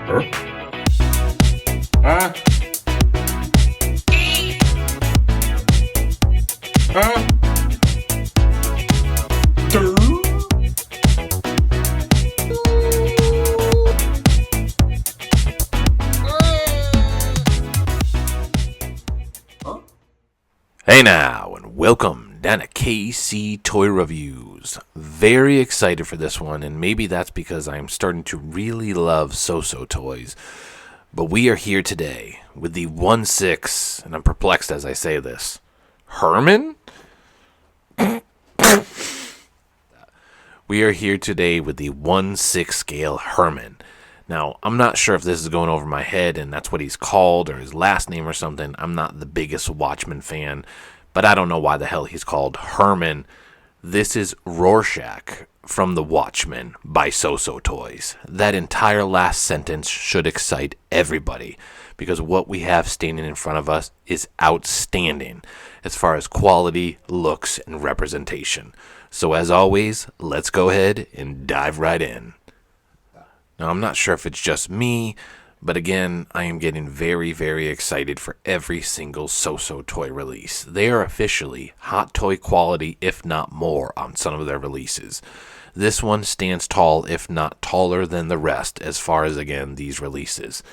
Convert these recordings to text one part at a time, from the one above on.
Huh? Huh? Huh? Hey now, and welcome down to KC Toy Reviews. Very excited for this one, and maybe that's because I'm starting to really love Soosootoys. But we are here today with the 1/6, and I'm perplexed as I say this, Herman? We are here today with the 1/6 scale Herman. Now, I'm not sure if this is going over my head and that's what he's called or his last name or something. I'm not the biggest Watchmen fan, but I don't know why the hell he's called Herman. This is Rorschach from The Watchmen by Soosootoys. That entire last sentence should excite everybody because what we have standing in front of us is outstanding as far as quality, looks, and representation. So as always, let's go ahead and dive right in. Now, I'm not sure if it's just me, but again, I am getting very, very excited for every single Soosootoy release. They are officially hot toy quality, if not more, on some of their releases. This one stands tall, if not taller than the rest, as far as, again, these releases.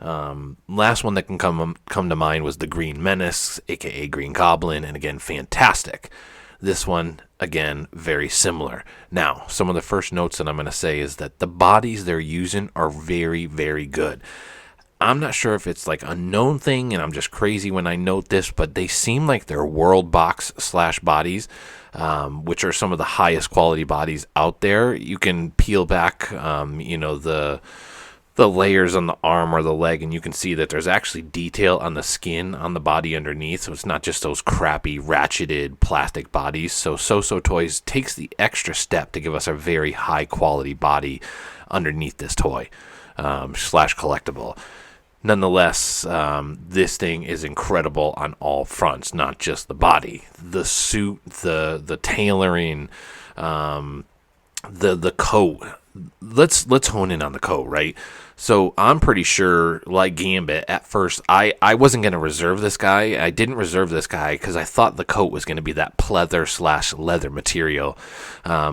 Last one that can come to mind was the Green Menace, aka Green Goblin, and again, fantastic. This one, again, very similar. Now, some of the first notes that I'm going to say is that the bodies they're using are very, very good. I'm not sure if it's like a known thing and I'm just crazy when I note this, but they seem like they're world box / bodies, which are some of the highest quality bodies out there. You can peel back, the layers on the arm or the leg, and you can see that there's actually detail on the skin on the body underneath, so it's not just those crappy ratcheted plastic bodies. So Soosootoys takes the extra step to give us a very high quality body underneath this toy / collectible. Nonetheless, this thing is incredible on all fronts, not just the body, the suit, the tailoring, the coat. Let's hone in on the coat, right? So I'm pretty sure, like Gambit, at first I wasn't going to reserve this guy. I didn't reserve this guy because I thought the coat was going to be that pleather / leather material,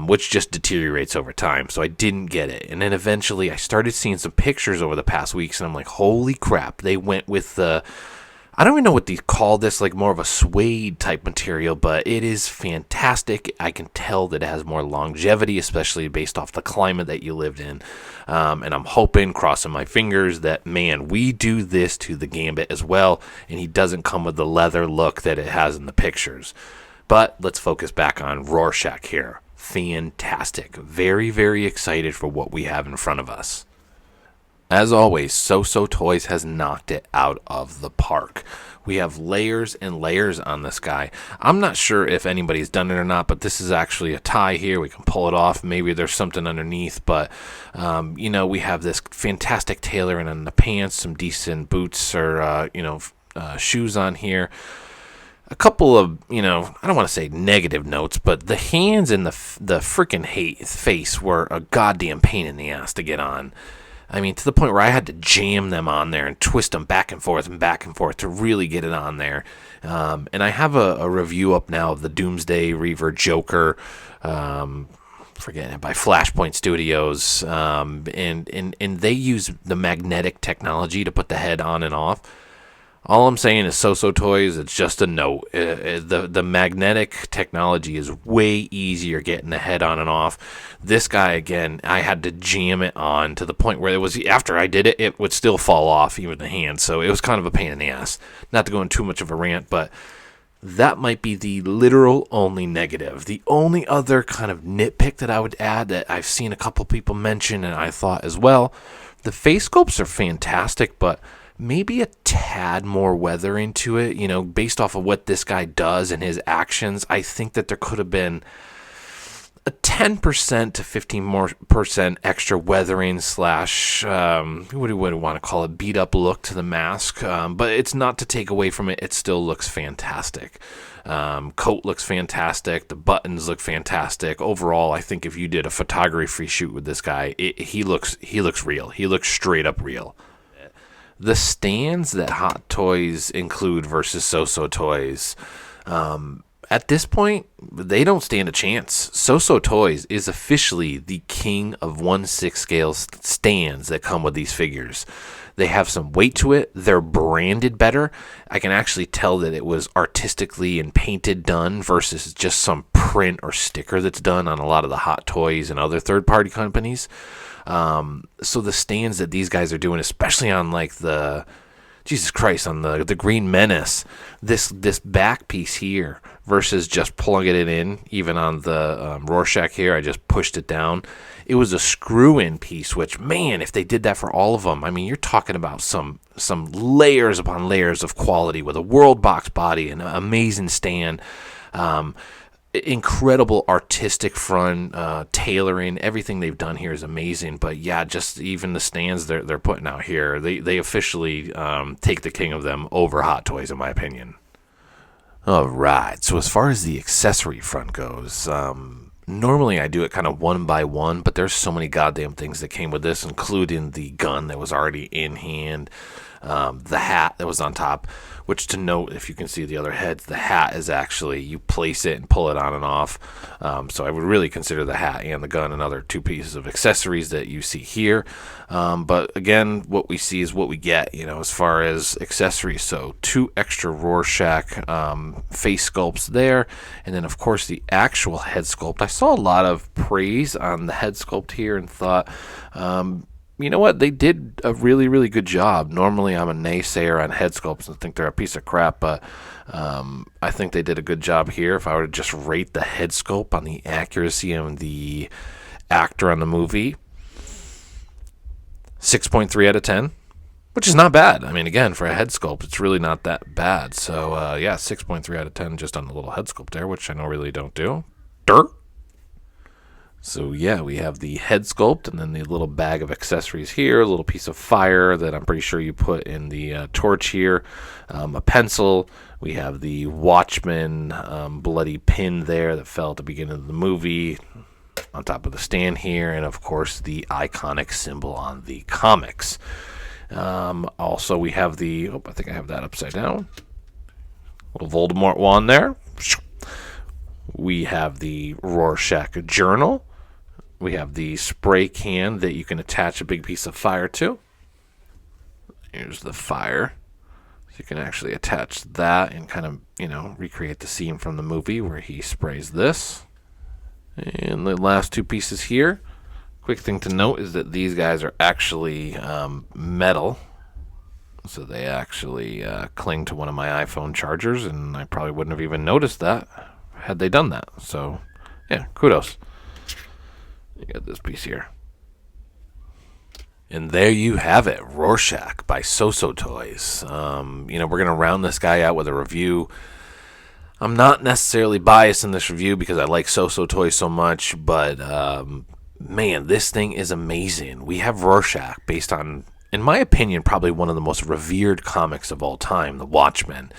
which just deteriorates over time. So I didn't get it. And then eventually I started seeing some pictures over the past weeks, and I'm like, holy crap, they went with the... I don't even know what they call this, like more of a suede type material, but it is fantastic. I can tell that it has more longevity, especially based off the climate that you lived in. And I'm hoping, crossing my fingers, that, man, we do this to the Gambit as well, and he doesn't come with the leather look that it has in the pictures. But let's focus back on Rorschach here. Fantastic. Very, very excited for what we have in front of us. As always, Soosootoys has knocked it out of the park. We have layers and layers on this guy. I'm not sure if anybody's done it or not, but this is actually a tie here. We can pull it off. Maybe there's something underneath, but, we have this fantastic tailoring on the pants, some decent boots or, shoes on here. A couple of, I don't want to say negative notes, but the hands and the freaking face were a goddamn pain in the ass to get on. I mean, to the point where I had to jam them on there and twist them back and forth to really get it on there. And I have a review up now of the Doomsday Reaver Joker, forgetting it, by Flashpoint Studios. And they use the magnetic technology to put the head on and off. All I'm saying is Soosootoys, it's just a note. The magnetic technology is way easier getting the head on and off. This guy, again, I had to jam it on to the point where it was, after I did it, it would still fall off, even the hand. So it was kind of a pain in the ass. Not to go in too much of a rant, but that might be the literal only negative. The only other kind of nitpick that I would add that I've seen a couple people mention, and I thought as well, the face sculpts are fantastic, but maybe a tad more weathering to it, based off of what this guy does and his actions. I think that there could have been a 10% to 15% extra weathering / what do you want to call it, beat up look to the mask. But it's not to take away from it. It still looks fantastic. Coat looks fantastic. The buttons look fantastic. Overall, I think if you did a photography shoot with this guy, he looks real. He looks straight up real. The stands that Hot Toys include versus Soosootoys, at this point, they don't stand a chance. Soosootoys is officially the king of 1/6 scale stands that come with these figures. They have some weight to it. They're branded better. I can actually tell that it was artistically and painted done versus just some print or sticker that's done on a lot of the Hot Toys and other third-party companies. So the stands that these guys are doing, especially on like the, Jesus Christ, on the Green Menace, this back piece here versus just plugging it in, even on the Rorschach here, I just pushed it down. It was a screw-in piece, which, man, if they did that for all of them, I mean, you're talking about some layers upon layers of quality with a world box body and an amazing stand. Incredible artistic front, tailoring. Everything they've done here is amazing. But yeah, just even the stands they're putting out here, they officially take the king of them over Hot Toys, in my opinion. All right. So as far as the accessory front goes, normally I do it kind of one by one, but there's so many goddamn things that came with this, including the gun that was already in hand, the hat that was on top, which, to note, if you can see the other heads, the hat is actually, you place it and pull it on and off. So I would really consider the hat and the gun another two pieces of accessories that you see here. But again, what we see is what we get, as far as accessories. So 2 extra Rorschach face sculpts there. And then, of course, the actual head sculpt. I saw a lot of praise on the head sculpt here and thought, you know what? They did a really, really good job. Normally, I'm a naysayer on head sculpts and think they're a piece of crap, but I think they did a good job here. If I were to just rate the head sculpt on the accuracy of the actor on the movie, 6.3 out of 10, which is not bad. I mean, again, for a head sculpt, it's really not that bad. So, yeah, 6.3 out of 10 just on the little head sculpt there, which I know really don't do. Dirt. So yeah, we have the head sculpt and then the little bag of accessories here, a little piece of fire that I'm pretty sure you put in the torch here, a pencil. We have the watchman bloody pin there that fell at the beginning of the movie on top of the stand here, and of course the iconic symbol on the comics. Also, we have the, I think I have that upside down, little Voldemort wand there. We have the Rorschach journal. We have the spray can that you can attach a big piece of fire to. Here's the fire. So you can actually attach that and kind of, recreate the scene from the movie where he sprays this. And the last 2 pieces here. Quick thing to note is that these guys are actually metal. So they actually cling to one of my iPhone chargers, and I probably wouldn't have even noticed that had they done that. So, yeah, kudos. You got this piece here. And there you have it, Rorschach by Soosootoys. We're going to round this guy out with a review. I'm not necessarily biased in this review because I like Soosootoys so much, but, man, this thing is amazing. We have Rorschach based on, in my opinion, probably one of the most revered comics of all time, The Watchmen.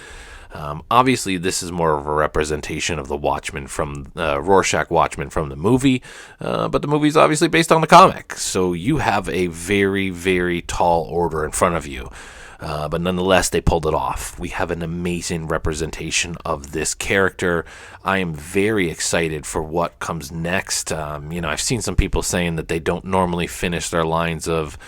Obviously, this is more of a representation of the Watchmen from Rorschach Watchmen from the movie, but the movie is obviously based on the comic. So you have a very, very tall order in front of you. But nonetheless, they pulled it off. We have an amazing representation of this character. I am very excited for what comes next. I've seen some people saying that they don't normally finish their lines of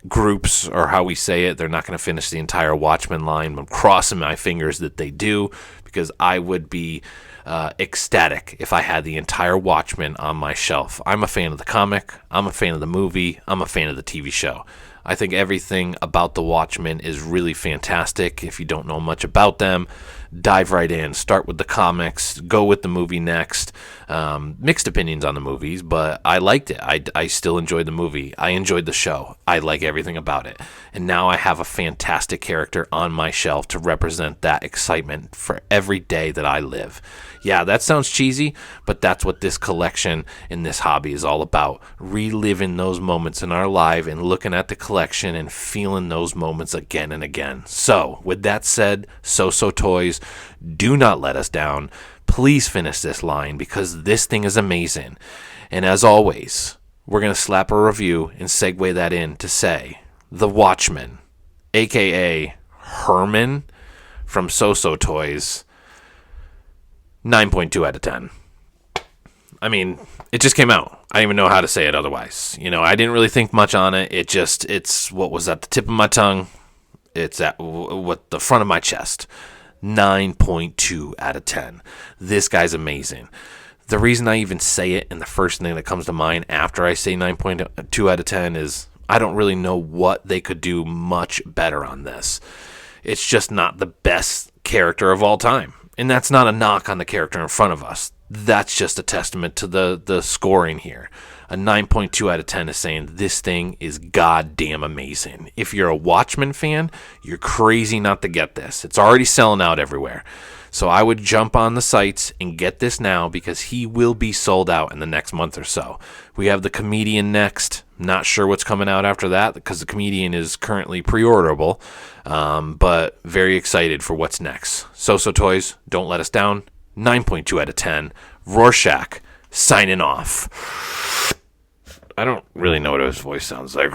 groups, or how we say it. They're not going to finish the entire Watchmen line. I'm crossing my fingers that they do, because I would be ecstatic if I had the entire Watchmen on my shelf. I'm a fan of the comic. I'm a fan of the movie. I'm a fan of the TV show. I think everything about the Watchmen is really fantastic. If you don't know much about them, dive right in. Start with the comics. Go with the movie next. Mixed opinions on the movies, but I liked it. I still enjoyed the movie. I enjoyed the show. I like everything about it. And now I have a fantastic character on my shelf to represent that excitement for every day that I live. Yeah, that sounds cheesy, but that's what this collection and this hobby is all about. Reliving those moments in our life and looking at the collection collection and feeling those moments again and again. So, with that said, Soosootoys, do not let us down. Please finish this line because this thing is amazing. And as always, we're going to slap a review and segue that in to say, the Watchmen, a.k.a. Herman from Soosootoys, 9.2 out of 10. I mean, it just came out. I don't even know how to say it otherwise. I didn't really think much on it. It's what was at the tip of my tongue. It's at what the front of my chest. 9.2 out of 10. This guy's amazing. The reason I even say it and the first thing that comes to mind after I say 9.2 out of 10 is I don't really know what they could do much better on this. It's just not the best character of all time. And that's not a knock on the character in front of us. That's just a testament to the scoring here. A 9.2 out of 10 is saying this thing is goddamn amazing. If you're a Watchmen fan, you're crazy not to get this. It's already selling out everywhere. So I would jump on the sites and get this now because he will be sold out in the next month or so. We have the Comedian next. Not sure what's coming out after that because the Comedian is currently pre-orderable. But very excited for what's next. Soosootoys, don't let us down. 9.2 out of 10. Rorschach, signing off. I don't really know what his voice sounds like.